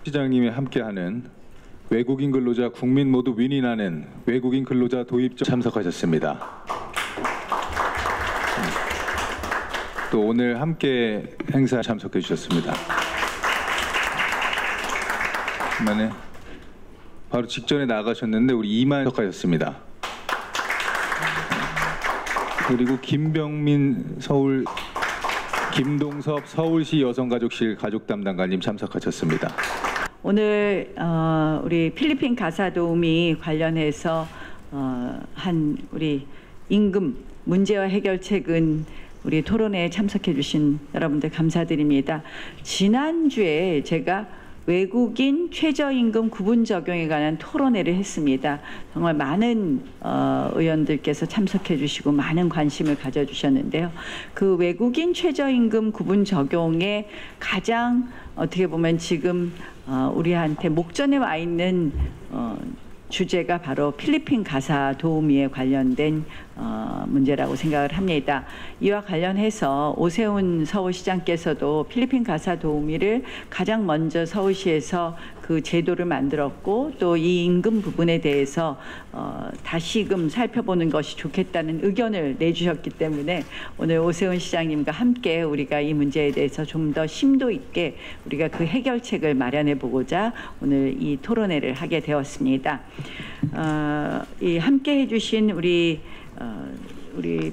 시장님이 함께하는 외국인 근로자 국민 모두 윈윈하는 외국인 근로자 도입 참석하셨습니다. 또 오늘 함께 행사 참석해 주셨습니다. 그만에 바로 직전에 나가셨는데 우리 이만 참석하셨습니다. 그리고 김병민 김동섭 서울시 여성가족실 가족담당관님 참석하셨습니다. 오늘 우리 필리핀 가사도우미 관련해서 한 우리 임금 문제와 해결책은 우리 토론회에 참석해 주신 여러분들 감사드립니다. 지난주에 제가 외국인 최저임금 구분 적용에 관한 토론회를 했습니다. 정말 많은 의원들께서 참석해 주시고 많은 관심을 가져주셨는데요. 그 외국인 최저임금 구분 적용에 가장 어떻게 보면 지금 우리한테 목전에 와 있는 주제가 바로 필리핀 가사 도우미에 관련된 문제라고 생각을 합니다. 이와 관련해서 오세훈 서울시장께서도 필리핀 가사 도우미를 가장 먼저 서울시에서 그 제도를 만들었고 또 이 임금 부분에 대해서 다시금 살펴보는 것이 좋겠다는 의견을 내주셨기 때문에 오늘 오세훈 시장님과 함께 우리가 이 문제에 대해서 좀 더 심도 있게 우리가 그 해결책을 마련해 보고자 오늘 이 토론회를 하게 되었습니다. 이 함께 해주신 우리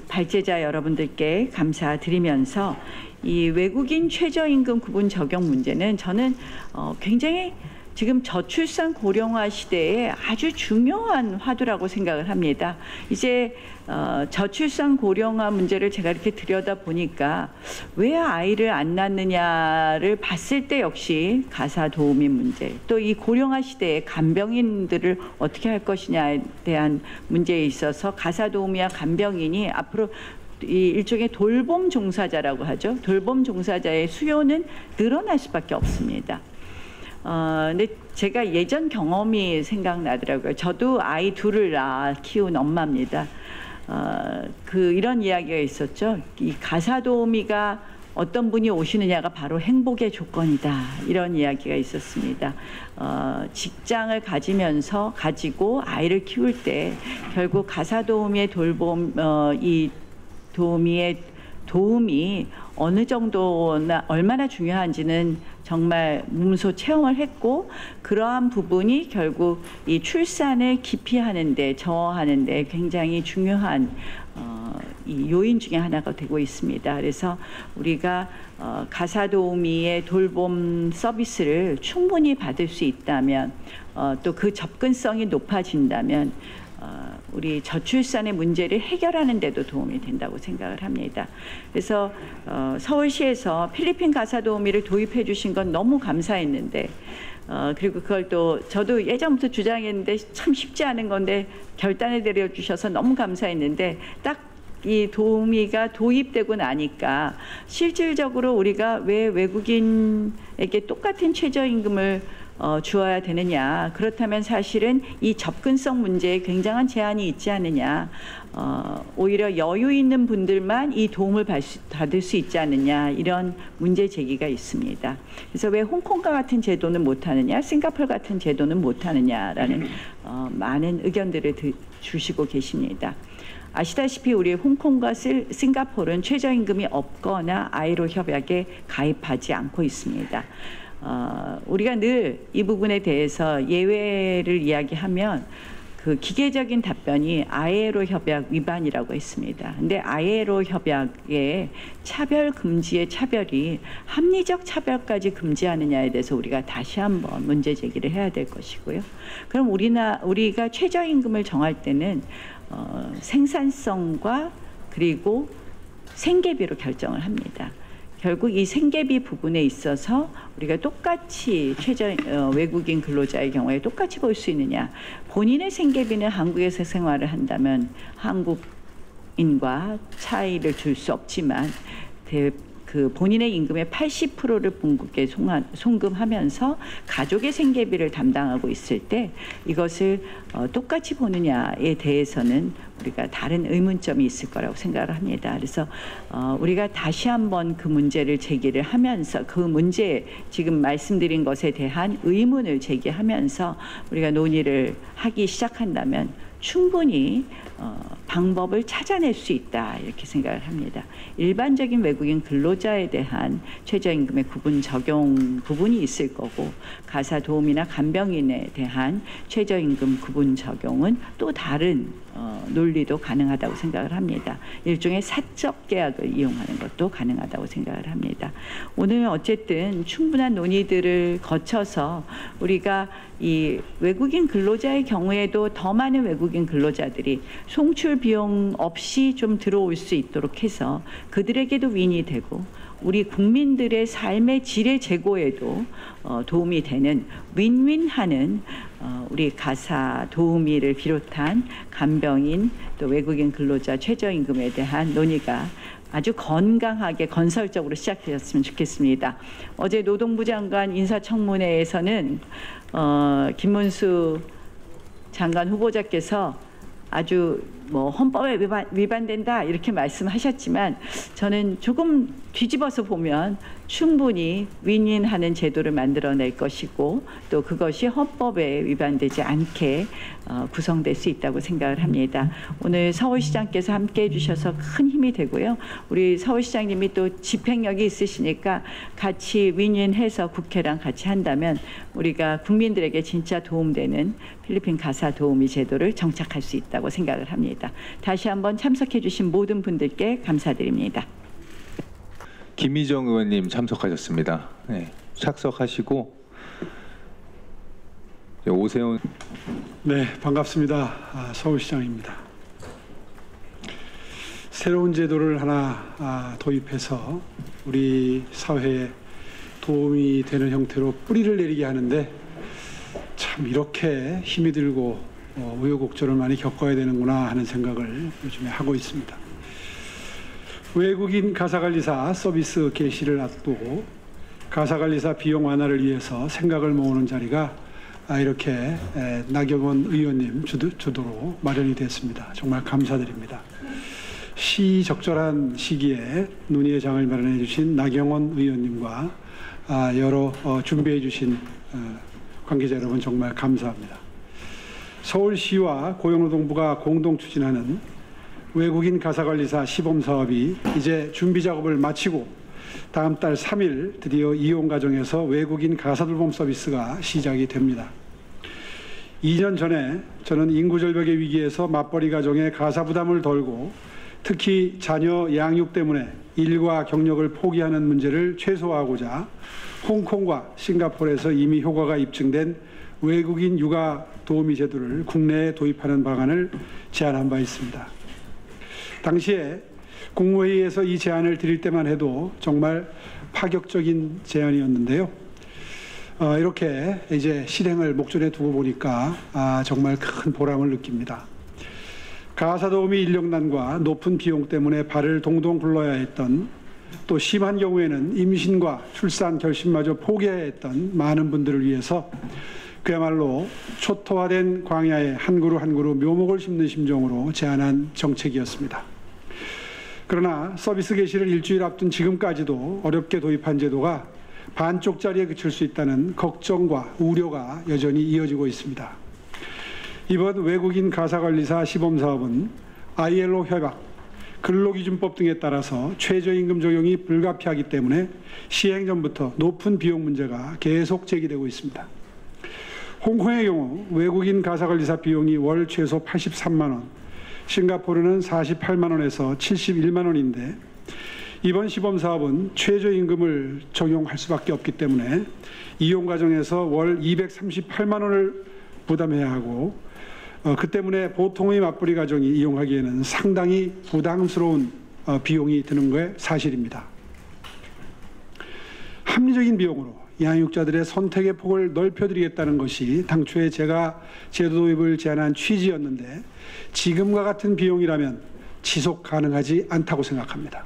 발제자 여러분들께 감사드리면서 이 외국인 최저임금 구분 적용 문제는 저는 굉장히 지금 저출산 고령화 시대에 아주 중요한 화두라고 생각을 합니다. 이제 저출산 고령화 문제를 제가 이렇게 들여다보니까 왜 아이를 안 낳느냐를 봤을 때 역시 가사 도우미 문제, 또 이 고령화 시대에 간병인들을 어떻게 할 것이냐에 대한 문제에 있어서 가사 도우미와 간병인이 앞으로 이 일종의 돌봄 종사자라고 하죠. 돌봄 종사자의 수요는 늘어날 수밖에 없습니다. 근데 제가 예전 경험이 생각나더라고요. 저도 아이 둘을 키운 엄마입니다. 이런 이야기가 있었죠. 이 가사도우미가 어떤 분이 오시느냐가 바로 행복의 조건이다. 이런 이야기가 있었습니다. 직장을 가지고 아이를 키울 때 결국 가사도우미의 돌봄, 이 도움이 어느 정도나 얼마나 중요한지는 정말 몸소 체험을 했고, 그러한 부분이 결국 이 출산을 기피하는데, 저하하는데 굉장히 중요한 이 요인 중에 하나가 되고 있습니다. 그래서 우리가 가사도우미의 돌봄 서비스를 충분히 받을 수 있다면, 또 그 접근성이 높아진다면 우리 저출산의 문제를 해결하는 데도 도움이 된다고 생각을 합니다. 그래서 서울시에서 필리핀 가사도우미를 도입해 주신 건 너무 감사했는데, 그리고 그걸 또 저도 예전부터 주장했는데 참 쉽지 않은 건데 결단을 내려주셔서 너무 감사했는데, 딱 이 도우미가 도입되고 나니까 실질적으로 우리가 왜 외국인에게 똑같은 최저임금을 주어야 되느냐, 그렇다면 사실은 이 접근성 문제에 굉장한 제한이 있지 않느냐, 오히려 여유 있는 분들만 이 도움을 받을 수 있지 않느냐, 이런 문제 제기가 있습니다. 그래서 왜 홍콩과 같은 제도는 못하느냐, 싱가포르 같은 제도는 못하느냐라는 많은 의견들을 주시고 계십니다. 아시다시피 우리 홍콩과 싱가포르는 최저임금이 없거나 아이로 협약에 가입하지 않고 있습니다. 우리가 늘 이 부분에 대해서 예외를 이야기하면 그 기계적인 답변이 아이로 협약 위반이라고 했습니다. 근데 아이로 협약의 차별 금지의 차별이 합리적 차별까지 금지하느냐에 대해서 우리가 다시 한번 문제 제기를 해야 될 것이고요. 그럼 우리가 최저임금을 정할 때는 생산성과 그리고 생계비로 결정을 합니다. 결국 이 생계비 부분에 있어서 우리가 똑같이 외국인 근로자의 경우에 똑같이 볼 수 있느냐. 본인의 생계비는 한국에서 생활을 한다면 한국인과 차이를 줄 수 없지만 그 본인의 임금의 80%를 본국에 송금하면서 가족의 생계비를 담당하고 있을 때 이것을 똑같이 보느냐에 대해서는 우리가 다른 의문점이 있을 거라고 생각을 합니다. 그래서 우리가 다시 한번 그 문제를 제기를 하면서 그 문제 지금 말씀드린 것에 대한 의문을 제기하면서 우리가 논의를 하기 시작한다면 충분히 방법을 찾아낼 수 있다 이렇게 생각을 합니다. 일반적인 외국인 근로자에 대한 최저임금의 구분 적용 부분이 있을 거고 가사 도우미나 간병인에 대한 최저임금 구분 적용은 또 다른 논리도 가능하다고 생각을 합니다. 일종의 사적 계약을 이용하는 것도 가능하다고 생각을 합니다. 오늘 어쨌든 충분한 논의들을 거쳐서 우리가 이 외국인 근로자의 경우에도 더 많은 외국인 근로자들이 송출 비용 없이 좀 들어올 수 있도록 해서 그들에게도 윈이 되고 우리 국민들의 삶의 질의 제고에도 도움이 되는 윈윈하는 우리 가사 도우미를 비롯한 간병인 또 외국인 근로자 최저임금에 대한 논의가 아주 건강하게 건설적으로 시작되었으면 좋겠습니다. 어제 노동부 장관 인사청문회에서는 김문수 장관 후보자께서 아주 헌법에 위반된다 이렇게 말씀하셨지만 저는 조금 뒤집어서 보면 충분히 윈윈하는 제도를 만들어낼 것이고 또 그것이 헌법에 위반되지 않게 구성될 수 있다고 생각을 합니다. 오늘 서울시장께서 함께해 주셔서 큰 힘이 되고요. 우리 서울시장님이 또 집행력이 있으시니까 같이 윈윈해서 국회랑 같이 한다면 우리가 국민들에게 진짜 도움되는 필리핀 가사 도우미 제도를 정착할 수 있다고 생각을 합니다. 다시 한번 참석해 주신 모든 분들께 감사드립니다. 김희정 의원님 참석하셨습니다. 네, 착석하시고 오세훈. 네, 반갑습니다. 서울시장입니다. 새로운 제도를 하나 도입해서 우리 사회에 도움이 되는 형태로 뿌리를 내리게 하는데 참 이렇게 힘이 들고 우여곡절을 많이 겪어야 되는구나 하는 생각을 요즘에 하고 있습니다. 외국인 가사관리사 서비스 개시를 앞두고 가사관리사 비용 완화를 위해서 생각을 모으는 자리가 이렇게 나경원 의원님 주도로 마련이 됐습니다. 정말 감사드립니다. 시적절한 시기에 논의의 장을 마련해 주신 나경원 의원님과 여러 준비해 주신 관계자 여러분 정말 감사합니다. 서울시와 고용노동부가 공동 추진하는 외국인 가사관리사 시범사업이 이제 준비 작업을 마치고 다음 달 3일 드디어 이용 과정에서 외국인 가사돌봄 서비스가 시작이 됩니다. 2년 전에 저는 인구절벽의 위기에서 맞벌이 가정의 가사 부담을 덜고 특히 자녀 양육 때문에 일과 경력을 포기하는 문제를 최소화하고자 홍콩과 싱가포르에서 이미 효과가 입증된 외국인 육아 도우미 제도를 국내에 도입하는 방안을 제안한 바 있습니다. 당시에 국무회의에서 이 제안을 드릴 때만 해도 정말 파격적인 제안이었는데요. 이렇게 이제 실행을 목전에 두고 보니까 정말 큰 보람을 느낍니다. 가사도우미 인력난과 높은 비용 때문에 발을 동동 굴러야 했던 또 심한 경우에는 임신과 출산 결심마저 포기해야 했던 많은 분들을 위해서 그야말로 초토화된 광야에 한 그루 한 그루 묘목을 심는 심정으로 제안한 정책이었습니다. 그러나 서비스 개시를 일주일 앞둔 지금까지도 어렵게 도입한 제도가 반쪽짜리에 그칠 수 있다는 걱정과 우려가 여전히 이어지고 있습니다. 이번 외국인 가사관리사 시범사업은 ILO 협약, 근로기준법 등에 따라서 최저임금 적용이 불가피하기 때문에 시행 전부터 높은 비용 문제가 계속 제기되고 있습니다. 홍콩의 경우 외국인 가사관리사 비용이 월 최소 83만 원, 싱가포르는 48만 원에서 71만 원인데 이번 시범사업은 최저임금을 적용할 수밖에 없기 때문에 이용 과정에서 월 238만 원을 부담해야 하고 그 때문에 보통의 맞벌이 가정이 이용하기에는 상당히 부담스러운 비용이 드는 게 사실입니다. 합리적인 비용으로 양육자들의 선택의 폭을 넓혀드리겠다는 것이 당초에 제가 제도 도입을 제안한 취지였는데 지금과 같은 비용이라면 지속 가능하지 않다고 생각합니다.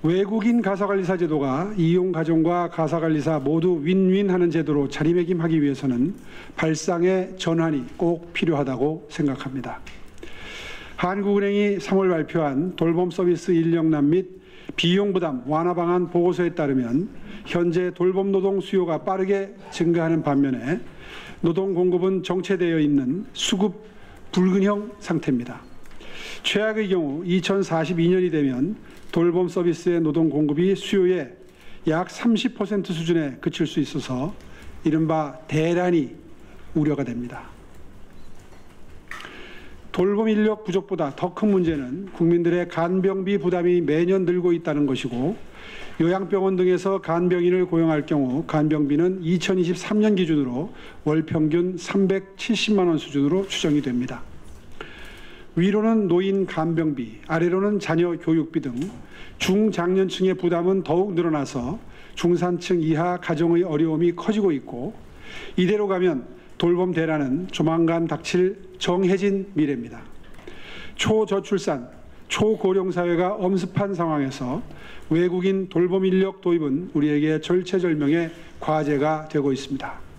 외국인 가사관리사 제도가 이용 가정과 가사관리사 모두 윈윈하는 제도로 자리매김하기 위해서는 발상의 전환이 꼭 필요하다고 생각합니다. 한국은행이 3월 발표한 돌봄 서비스 인력난 및 비용 부담 완화 방안 보고서에 따르면 현재 돌봄 노동 수요가 빠르게 증가하는 반면에 노동 공급은 정체되어 있는 수급 불균형 상태입니다. 최악의 경우 2042년이 되면 돌봄 서비스의 노동 공급이 수요의 약 30% 수준에 그칠 수 있어서 이른바 대란이 우려가 됩니다. 돌봄 인력 부족보다 더 큰 문제는 국민들의 간병비 부담이 매년 늘고 있다는 것이고, 요양병원 등에서 간병인을 고용할 경우 간병비는 2023년 기준으로 월 평균 370만 원 수준으로 추정이 됩니다. 위로는 노인 간병비, 아래로는 자녀 교육비 등 중장년층의 부담은 더욱 늘어나서 중산층 이하 가정의 어려움이 커지고 있고, 이대로 가면 돌봄 대란은 조만간 닥칠 정해진 미래입니다. 초저출산, 초고령 사회가 엄습한 상황에서 외국인 돌봄 인력 도입은 우리에게 절체절명의 과제가 되고 있습니다.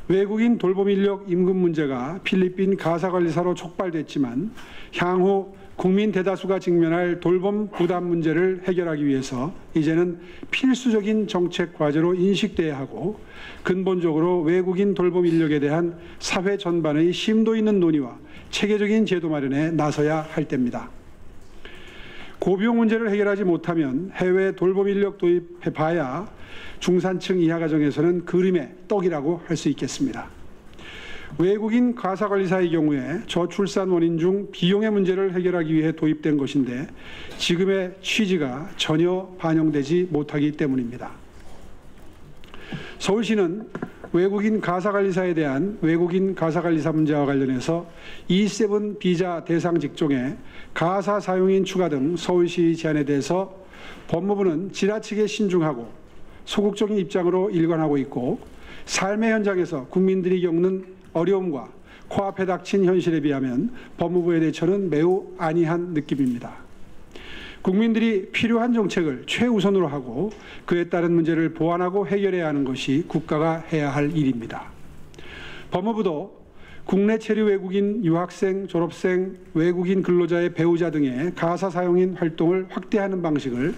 외국인 돌봄 인력 임금 문제가 필리핀 가사관리사로 촉발됐지만 향후 국민 대다수가 직면할 돌봄 부담 문제를 해결하기 위해서 이제는 필수적인 정책 과제로 인식돼야 하고, 근본적으로 외국인 돌봄 인력에 대한 사회 전반의 심도 있는 논의와 체계적인 제도 마련에 나서야 할 때입니다. 고비용 문제를 해결하지 못하면 해외 돌봄 인력 도입해봐야 중산층 이하 가정에서는 그림의 떡이라고 할 수 있겠습니다. 외국인 가사관리사의 경우에 저출산 원인 중 비용의 문제를 해결하기 위해 도입된 것인데 지금의 취지가 전혀 반영되지 못하기 때문입니다. 서울시는 외국인 가사관리사에 대한 외국인 가사관리사 문제와 관련해서 E7 비자 대상 직종에 가사 사용인 추가 등 서울시 제안에 대해서 법무부는 지나치게 신중하고 소극적인 입장으로 일관하고 있고, 삶의 현장에서 국민들이 겪는 어려움과 코앞에 닥친 현실에 비하면 법무부의 대처는 매우 안이한 느낌입니다. 국민들이 필요한 정책을 최우선으로 하고 그에 따른 문제를 보완하고 해결해야 하는 것이 국가가 해야 할 일입니다. 법무부도 국내 체류 외국인 유학생, 졸업생, 외국인 근로자의 배우자 등의 가사 사용인 활동을 확대하는 방식을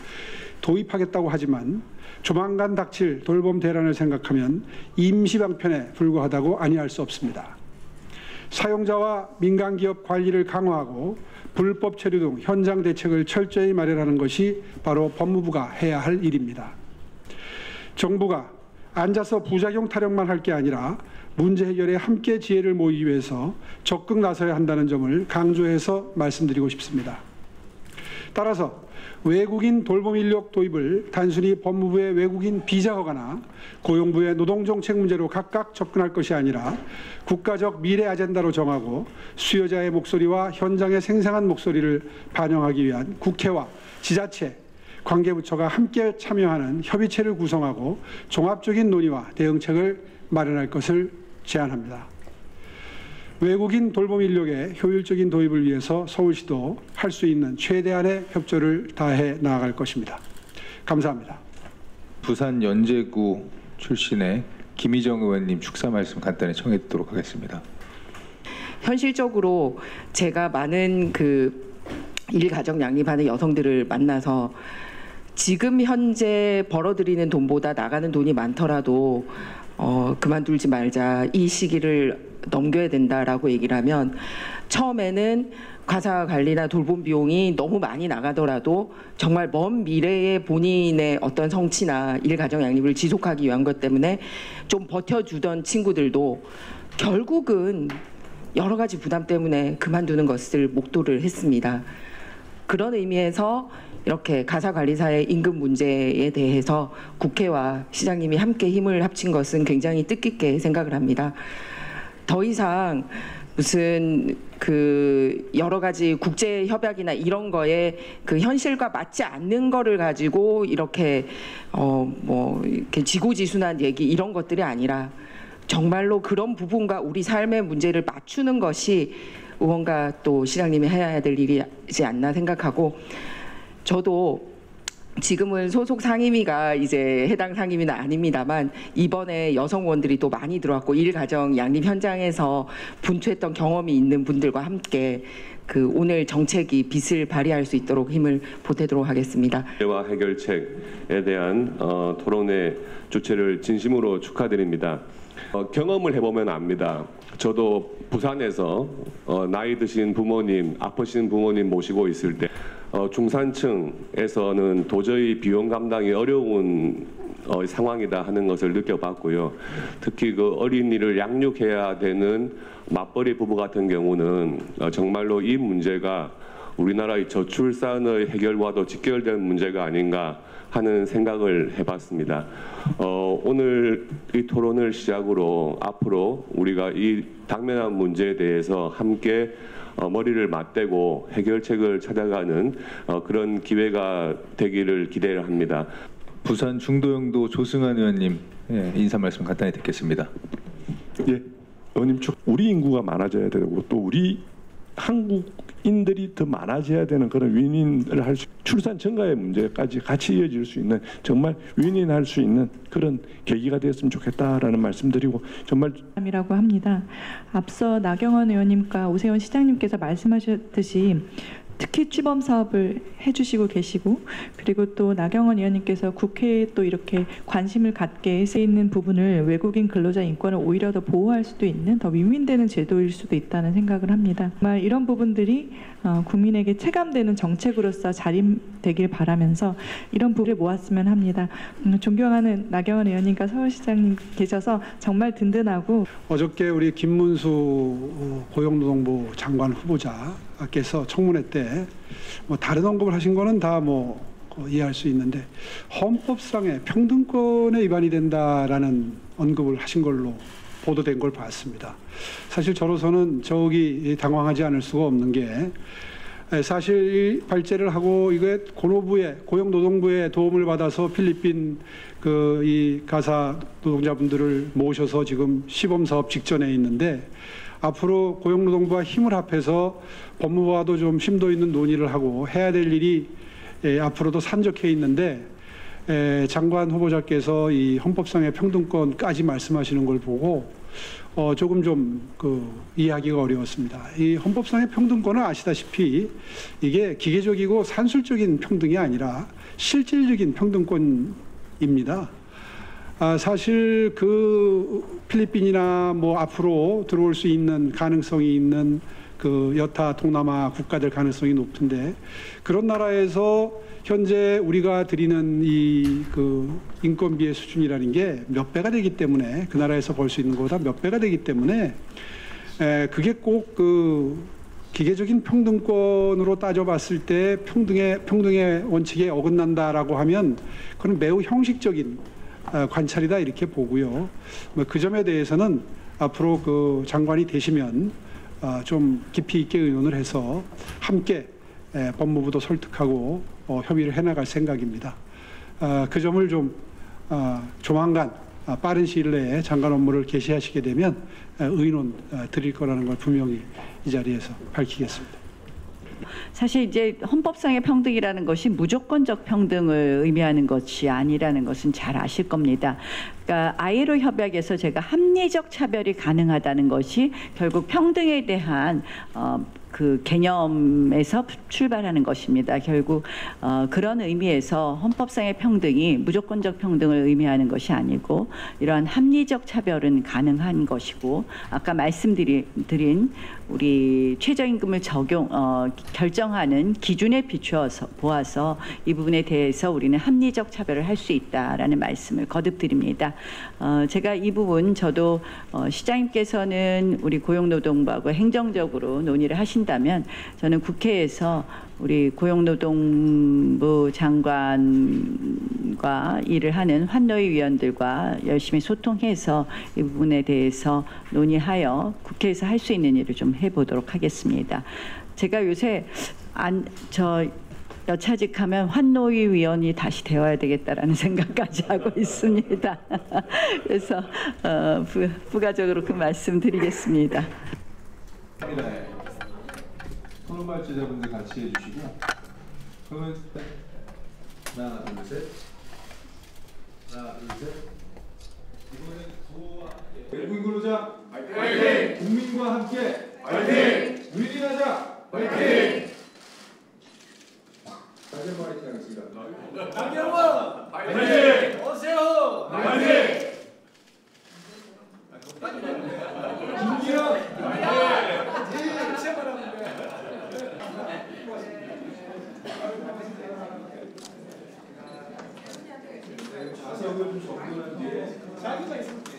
도입하겠다고 하지만 조만간 닥칠 돌봄 대란을 생각하면 임시방편에 불과하다고 아니할 수 없습니다. 사용자와 민간기업 관리를 강화하고 불법 체류 등 현장 대책을 철저히 마련하는 것이 바로 법무부가 해야 할 일입니다. 정부가 앉아서 부작용 타령만 할 게 아니라 문제 해결에 함께 지혜를 모으기 위해서 적극 나서야 한다는 점을 강조해서 말씀드리고 싶습니다. 따라서 외국인 돌봄 인력 도입을 단순히 법무부의 외국인 비자 허가나 고용부의 노동정책 문제로 각각 접근할 것이 아니라 국가적 미래 아젠다로 정하고 수요자의 목소리와 현장의 생생한 목소리를 반영하기 위한 국회와 지자체, 관계부처가 함께 참여하는 협의체를 구성하고 종합적인 논의와 대응책을 마련할 것을 제안합니다. 외국인 돌봄 인력의 효율적인 도입을 위해서 서울시도 할 수 있는 최대한의 협조를 다해 나아갈 것입니다. 감사합니다. 부산 연제구 출신의 김희정 의원님 축사 말씀 간단히 청해 듣도록 하겠습니다. 현실적으로 제가 많은 일가정 양립하는 여성들을 만나서 지금 현재 벌어들이는 돈보다 나가는 돈이 많더라도 그만두지 말자, 이 시기를 넘겨야 된다라고 얘기를 하면 처음에는 가사 관리나 돌봄 비용이 너무 많이 나가더라도 정말 먼 미래에 본인의 어떤 성취나 일가정 양립을 지속하기 위한 것 때문에 좀 버텨주던 친구들도 결국은 여러 가지 부담 때문에 그만두는 것을 목도를 했습니다. 그런 의미에서 이렇게 가사관리사의 임금 문제에 대해서 국회와 시장님이 함께 힘을 합친 것은 굉장히 뜻깊게 생각을 합니다. 더 이상 무슨 여러 가지 국제 협약이나 이런 거에 현실과 맞지 않는 거를 가지고 이렇게 이렇게 지고지순한 얘기 이런 것들이 아니라 정말로 그런 부분과 우리 삶의 문제를 맞추는 것이 의원과 또 시장님이 해야 될 일이지 않나 생각하고, 저도 지금은 소속 상임위가 이제 해당 상임위는 아닙니다만 이번에 여성 의원들이 또 많이 들어왔고 일가정 양립 현장에서 분투했던 경험이 있는 분들과 함께 그 오늘 정책이 빛을 발휘할 수 있도록 힘을 보태도록 하겠습니다. 와 해결책에 대한 토론회 주최를 진심으로 축하드립니다. 경험을 해보면 압니다. 저도 부산에서 나이 드신 부모님, 아프신 부모님 모시고 있을 때 중산층에서는 도저히 비용 감당이 어려운 상황이다 하는 것을 느껴봤고요. 특히 그 어린이를 양육해야 되는 맞벌이 부부 같은 경우는 정말로 이 문제가 우리나라의 저출산의 해결과도 직결된 문제가 아닌가 하는 생각을 해봤습니다. 오늘 이 토론을 시작으로 앞으로 우리가 이 당면한 문제에 대해서 함께 머리를 맞대고 해결책을 찾아가는 그런 기회가 되기를 기대를 합니다. 부산 중도영도 조승환 의원님 인사 말씀 간단히 듣겠습니다. 예, 의원님, 우리 인구가 많아져야 되고 또 우리 한국인들이 더 많아져야 되는 그런 윈윈을 할 수, 출산 증가의 문제까지 같이 이어질 수 있는 정말 윈윈할 수 있는 그런 계기가 되었으면 좋겠다라는 말씀드리고 정말 이라고 합니다. 앞서 나경원 의원님과 오세훈 시장님께서 말씀하셨듯이 특히 출범 사업을 해주시고 계시고 그리고 또 나경원 의원님께서 국회에 또 이렇게 관심을 갖게 해 있는 부분을 외국인 근로자 인권을 오히려 더 보호할 수도 있는 더 윈윈되는 제도일 수도 있다는 생각을 합니다. 정말 이런 부분들이 국민에게 체감되는 정책으로서 자립되길 바라면서 이런 부분을 모았으면 합니다. 존경하는 나경원 의원님과 서울시장님 계셔서 정말 든든하고 어저께 우리 김문수 고용노동부 장관 후보자께서 청문회 때 뭐 다른 언급을 하신 거는 다 뭐 이해할 수 있는데 헌법상의 평등권에 위반이 된다라는 언급을 하신 걸로 보도된 걸 봤습니다. 사실 저로서는 저기 당황하지 않을 수가 없는 게 사실 발제를 하고 이게 고용노동부의 도움을 받아서 필리핀 이 가사 노동자분들을 모셔서 지금 시범 사업 직전에 있는데 앞으로 고용노동부와 힘을 합해서 법무부와도 좀 심도 있는 논의를 하고 해야 될 일이 앞으로도 산적해 있는데 장관 후보자께서 이 헌법상의 평등권까지 말씀하시는 걸 보고 조금 좀 이해하기가 어려웠습니다. 이 헌법상의 평등권은 아시다시피 이게 기계적이고 산술적인 평등이 아니라 실질적인 평등권입니다. 사실 필리핀이나 뭐 앞으로 들어올 수 있는 가능성이 있는 여타 동남아 국가들 가능성이 높은데 그런 나라에서 현재 우리가 드리는 이 인건비의 수준이라는 게 몇 배가 되기 때문에 그 나라에서 벌 수 있는 것보다 몇 배가 되기 때문에 그게 꼭 기계적인 평등권으로 따져봤을 때 평등의 원칙에 어긋난다라고 하면 그건 매우 형식적인 관찰이다 이렇게 보고요. 그 점에 대해서는 앞으로 장관이 되시면 좀 깊이 있게 의논을 해서 함께 법무부도 설득하고 협의를 해나갈 생각입니다. 그 점을 좀 조만간 빠른 시일 내에 장관 업무를 개시하시게 되면 의논 드릴 거라는 걸 분명히 이 자리에서 밝히겠습니다. 사실 이제 헌법상의 평등이라는 것이 무조건적 평등을 의미하는 것이 아니라는 것은 잘 아실 겁니다. 그러니까 ILO 협약에서 제가 합리적 차별이 가능하다는 것이 결국 평등에 대한 그 개념에서 출발하는 것입니다. 결국 그런 의미에서 헌법상의 평등이 무조건적 평등을 의미하는 것이 아니고 이러한 합리적 차별은 가능한 것이고 아까 말씀드린 우리 최저임금을 결정하는 기준에 비추어서 보아서 이 부분에 대해서 우리는 합리적 차별을 할 수 있다라는 말씀을 거듭 드립니다. 제가 이 부분 저도 시장님께서는 우리 고용노동부하고 행정적으로 논의를 하신다면 저는 국회에서 우리 고용노동부 장관과 일을 하는 환노위 위원들과 열심히 소통해서 이 부분에 대해서 논의하여 국회에서 할 수 있는 일을 좀 해보도록 하겠습니다. 제가 요새 여차직하면 환노위 위원이 다시 되어야 되겠다라는 생각까지 하고 있습니다. 그래서 부가적으로 그 말씀 드리겠습니다. 토론 발제자분들 같이 해주시고요. 그러면 하나, 둘, 셋. 하나, 둘, 셋. 이번엔 구호와 함께. 외국인 근로자 화이팅! 국민과 함께 화이팅! 유린하자 화이팅! 다시 한번 화이팅 하겠습니다. 나경원 화이팅! 오세요 화이팅! 김기현 화이팅! 최고랍니다. 좌석을 좀 접근한 뒤에 자기가 있으면 돼.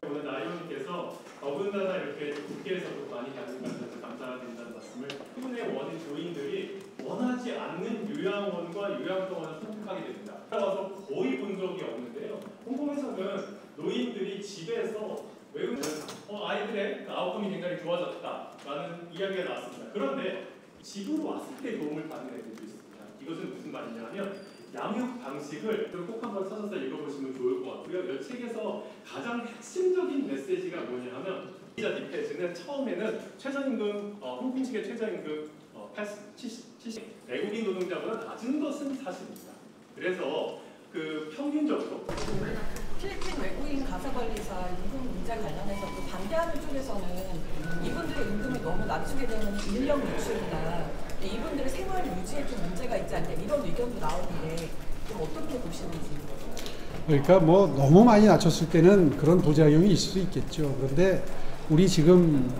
오늘 나 의원님께서 더군다나 이렇게 국회에서도 많이 다루는 것을 감사드린다는 말씀을 신분의 원인 조인들이 원하지 않는 요양원과 요양병원을 선택하게 됩니다. 따라서 거의 본 적이 없는데요. 홍콩에서는 노인들이 집에서 외국인 아이들의 아웃컴이 굉장히 좋아졌다라는 이야기가 나왔습니다. 그런데 집으로 왔을 때 도움을 받는 애들도 있습니다. 이것은 무슨 말이냐면 양육 방식을 꼭 한번 찾아서 읽어보시면 좋을 것 같고요. 이 책에서 가장 핵심적인 메시지가 뭐냐면 기자 디페이지는 처음에는 최저임금, 홍콩식의 최저임금 70, 외국인 노동자보다 낮은 것은 사실입니다. 그래서 그 평균적으로 필리핀 외국인 가사관리사 임금 문제 관련해서 또 반대하는 쪽에서는 이분들의 임금을 너무 낮추게 되면 인력 유출이나 이분들의 생활 유지에 좀 문제가 있지 않냐 이런 의견도 나오는데 좀 어떻게 보시는지. 그러니까 뭐 너무 많이 낮췄을 때는 그런 부작용이 있을 수 있겠죠. 그런데 우리 지금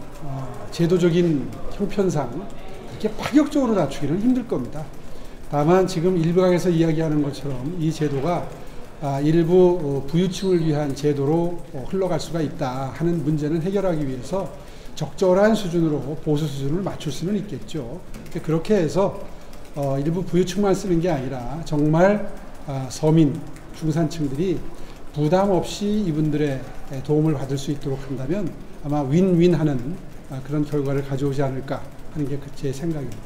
제도적인 형편상 그렇게 파격적으로 낮추기는 힘들 겁니다. 다만 지금 일각에서 이야기하는 것처럼 이 제도가 일부 부유층을 위한 제도로 흘러갈 수가 있다 하는 문제는 해결하기 위해서 적절한 수준으로 보수 수준을 맞출 수는 있겠죠. 그렇게 해서 일부 부유층만 쓰는 게 아니라 정말 서민, 중산층들이 부담 없이 이분들의 도움을 받을 수 있도록 한다면 아마 윈윈하는 그런 결과를 가져오지 않을까 하는 게 제 생각입니다.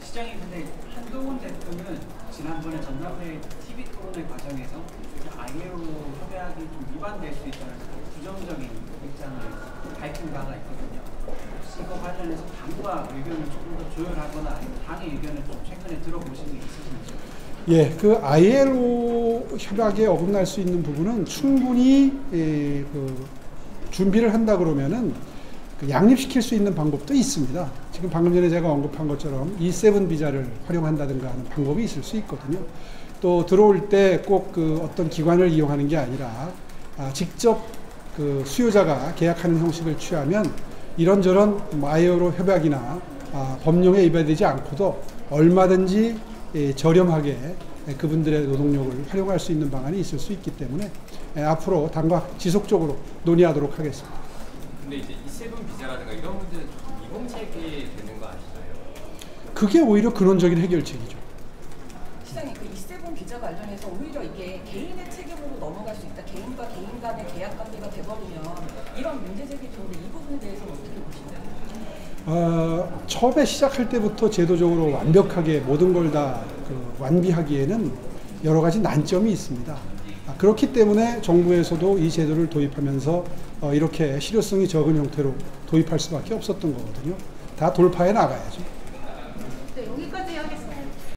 시장님, 근데 한동훈 대표는 지난번에 전남회 TV 토론회 과정에서 ILO 협약이 좀 위반될 수 있다는 부정적인 입장을 밝힌 바가 있거든요. 혹시 이거 관련해서 당과 의견을 조금 더 조율하거나 아니면 당의 의견을 좀 최근에 들어보신 게 있으신지? 예, 그 ILO 협약에 어긋날 수 있는 부분은 충분히 준비를 한다 그러면은 양립시킬 수 있는 방법도 있습니다. 지금 방금 전에 제가 언급한 것처럼 E7 비자를 활용한다든가 하는 방법이 있을 수 있거든요. 또 들어올 때 꼭 그 어떤 기관을 이용하는 게 아니라 직접 그 수요자가 계약하는 형식을 취하면 이런저런 ILO 협약이나 법령에 위반되지 않고도 얼마든지 저렴하게 그분들의 노동력을 활용할 수 있는 방안이 있을 수 있기 때문에 앞으로 당과 지속적으로 논의하도록 하겠습니다. 근데 이제 E7 비자라든가 이런 문제는 미봉책이 되는 거 아시나요? 그게 오히려 근원적인 해결책이죠. 시장님, 그 E7 비자 관련해서 오히려 이게 개인의 책임으로 넘어갈 수 있다. 개인과 개인 간의 계약 관계가 돼버리면 이런 문제 제기 좋은데 이 부분에 대해서는 어떻게 보시나요? 처음에 시작할 때부터 제도적으로 완벽하게 모든 걸 다 완비하기에는 여러 가지 난점이 있습니다. 그렇기 때문에 정부에서도 이 제도를 도입하면서 이렇게 실효성이 적은 형태로 도입할 수밖에 없었던 거거든요. 다 돌파해 나가야죠.